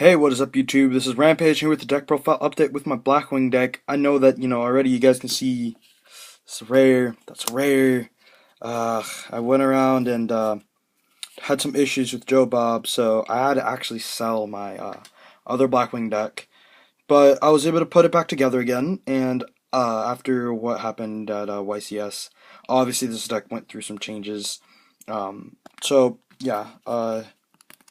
Hey, what is up, YouTube? This is Rampage here with the deck profile update with my Blackwing deck. I know that, already you guys can see it's rare, that's rare. I went around and had some issues with Joe Bob, so I had to actually sell my other Blackwing deck. But I was able to put it back together again, and after what happened at YCS, obviously this deck went through some changes. I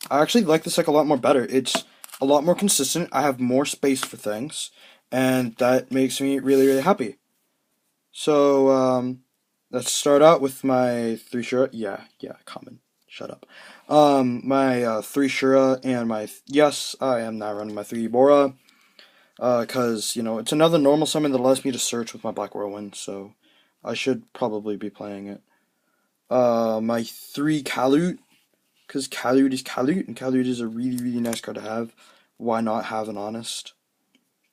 actually like this deck a lot more better. It's a lot more consistent. I have more space for things, and that makes me really, really happy. So, let's start out with my 3 Shura. Yeah, common. Shut up. My 3 Shura and my... Yes, I am now running my 3 Bora, because, it's another normal summon that allows me to search with my Black Whirlwind, so I should probably be playing it. My 3 Kalut, because Kalut is Kalut, and Kalut is a really, really nice card to have. Why not have an Honest?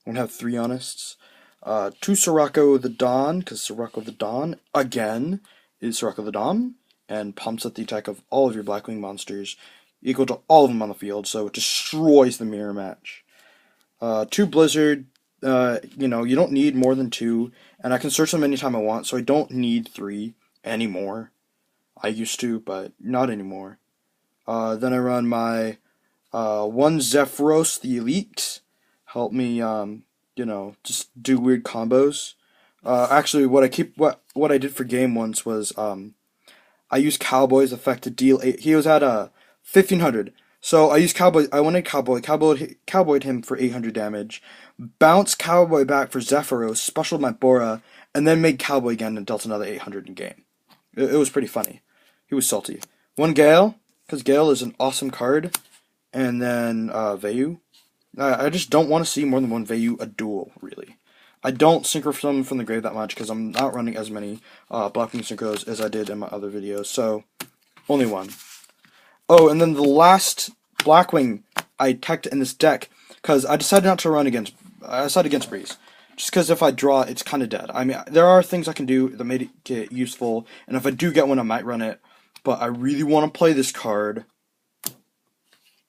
I'm gonna have 3 Honests. 2 Sirocco the Dawn, because Sirocco the Dawn, again, is Sirocco the Dawn, and pumps up the attack of all of your Blackwing monsters, equal to all of them on the field, so it destroys the mirror match. 2 Blizzard, you don't need more than 2, and I can search them anytime I want, so I don't need 3 anymore. I used to, but not anymore. Then I run my 1 Zephyros the Elite. Help me, just do weird combos. Actually, what I did for game once was I used Cowboy's effect to deal 8. He was at 1500. So I used Cowboy. I wanted Cowboyed him for 800 damage. Bounced Cowboy back for Zephyros. Specialed my Bora, and then made Cowboy again and dealt another 800 in game. It was pretty funny. He was salty. 1 Gale, because Gale is an awesome card. And then Vayu. I just don't want to see more than 1 Vayu a duel, really. I don't synchro summon from the grave that much because I'm not running as many Blackwing synchros as I did in my other videos, so only 1. Oh, and then the last Blackwing I teched in this deck, because I decided not to run against... I decided against Breeze. Just because if I draw, it's kind of dead. I mean, there are things I can do that made it useful, and if I do get one, I might run it. But I really want to play this card,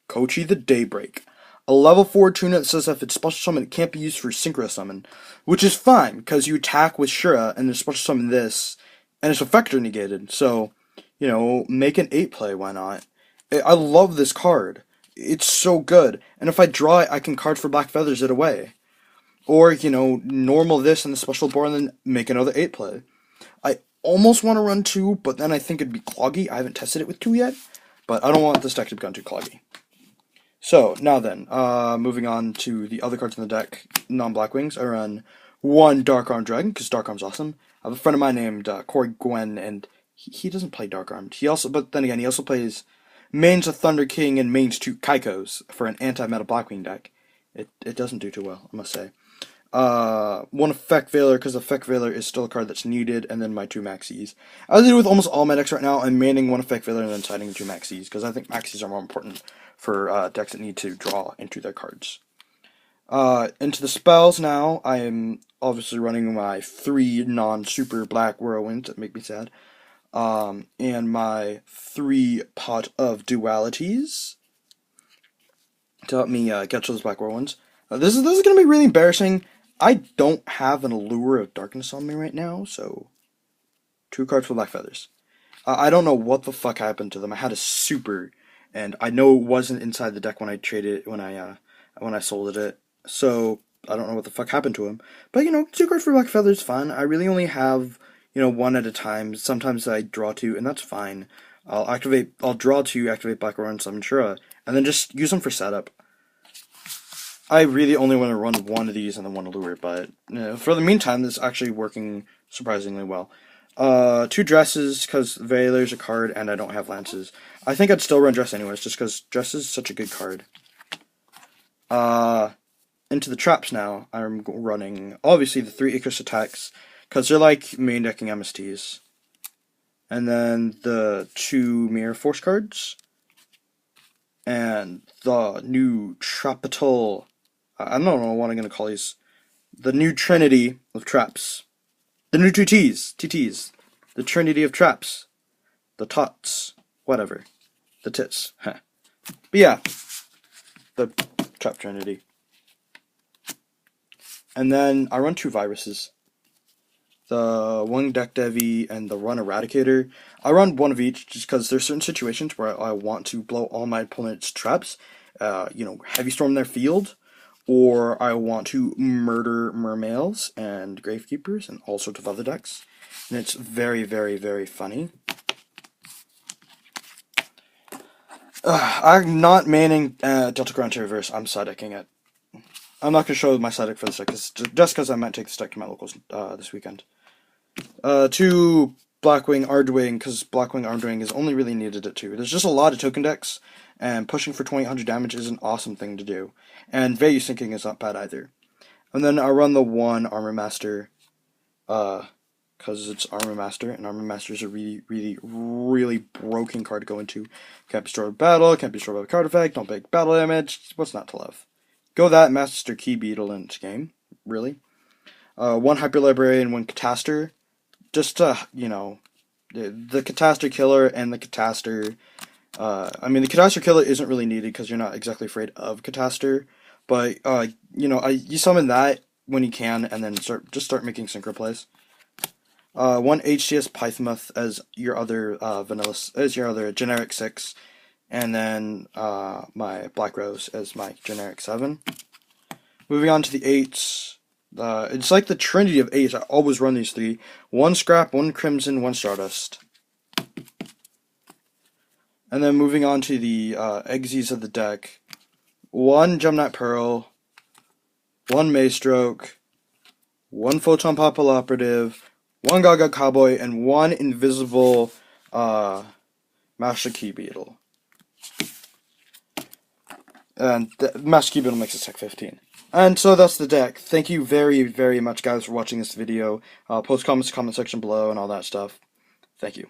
Kochi the Daybreak. A level 4 tuna that says if it's special summon, it can't be used for synchro summon. Which is fine, because you attack with Shura, and then special summon this, and its effects are negated. So, make an 8 play, why not? I love this card. It's so good. And if I draw it, I can card for Black Feathers it away. Or, normal this and the special board, and then make another 8 play. I almost want to run 2, but then I think it'd be cloggy. I haven't tested it with 2 yet, but I don't want this deck to become too cloggy. So, now then, moving on to the other cards in the deck, non-Blackwings. I run 1 Dark Arm Dragon, because Dark Arm's awesome. I have a friend of mine named Corey Gwen, and he doesn't play Dark Armed. But then again, he also plays mains of Thunder King and mains 2 Kaikos for an anti-meta Blackwing deck. It doesn't do too well, I must say. 1 Effect Veiler, because Effect Veiler is still a card that's needed, and then my 2 Maxis. As I do with almost all my decks right now, I'm manning 1 Effect Veiler and then siding 2 Maxis, because I think Maxis are more important for decks that need to draw into their cards. Into the spells now, I am obviously running my 3 non-super Black Whirlwinds that make me sad, and my 3 Pot of Dualities to help me get those Black Whirlwinds. This is going to be really embarrassing. I don't have an Allure of Darkness on me right now, so 2 cards for Black Feathers. I don't know what the fuck happened to them. I had a super, and I know it wasn't inside the deck when I traded it, when I sold it. So I don't know what the fuck happened to him. But 2 cards for Black Feathers, fun. I really only have 1 at a time. Sometimes I draw 2, and that's fine. I'll draw 2, activate Black Aurora and Summon Shura, and then just use them for setup. I really only want to run 1 of these and then 1 Allure, but for the meantime, this is actually working surprisingly well. 2 Dresses, because Veiler's a card, and I don't have Lances. I think I'd still run Dress anyways, just because Dress is such a good card. Into the traps now, I'm running, obviously, the 3 Icarus attacks, because they're like main decking MSTs. And then the 2 Mirror Force cards. And the new Trapital... I don't know what I'm going to call these. The new Trinity of Traps. The new TTs. The Trinity of Traps. The Tots. Whatever. The Tits. But yeah. The Trap Trinity. And then I run 2 viruses. The one Deck Devi and the Run Eradicator. I run one of each just because there's certain situations where I want to blow all my opponent's traps, heavy storm their field, or I want to murder Mermails and Gravekeepers and all sorts of other decks. And it's very, very, very funny. I'm not manning Delta Ground to reverse. I'm side decking it. I'm not going to show my side deck for this deck, just because I might take this deck to my locals this weekend. 2 Blackwing Arduing, because Blackwing Arduing is only really needed at 2. There's just a lot of token decks, and pushing for 2800 damage is an awesome thing to do. And value sinking is not bad either. And then I run the 1 Armor Master, because it's Armor Master, and Armor Master is a really, really, really broken card to go into. Can't be destroyed with battle, can't be destroyed by a card effect, don't take battle damage, what's not to love? Go that, Master Key Beetle in this game, really. 1 Hyper Librarian, 1 Cataster. Just the Cataster Killer and the Cataster. The Cataster Killer isn't really needed because you're not exactly afraid of Cataster, but you summon that when you can, and then start making synchro plays. 1 HCS Pythmoth as your other generic 6, and then my Black Rose as my generic 7. Moving on to the 8s. It's like the trinity of 8s. I always run these 3. 1 Scrap, 1 Crimson, 1 Stardust. And then moving on to the exes of the deck. 1 Gemknight Pearl, 1 Maystroke, 1 Photon Popple Operative, 1 Gaga Cowboy, and 1 Invisible Master Key Beetle. And the Master Key Beetle makes it Sec 15. And so that's the deck. Thank you very, very much, guys, for watching this video. Post comments in the comment section below and all that stuff. Thank you.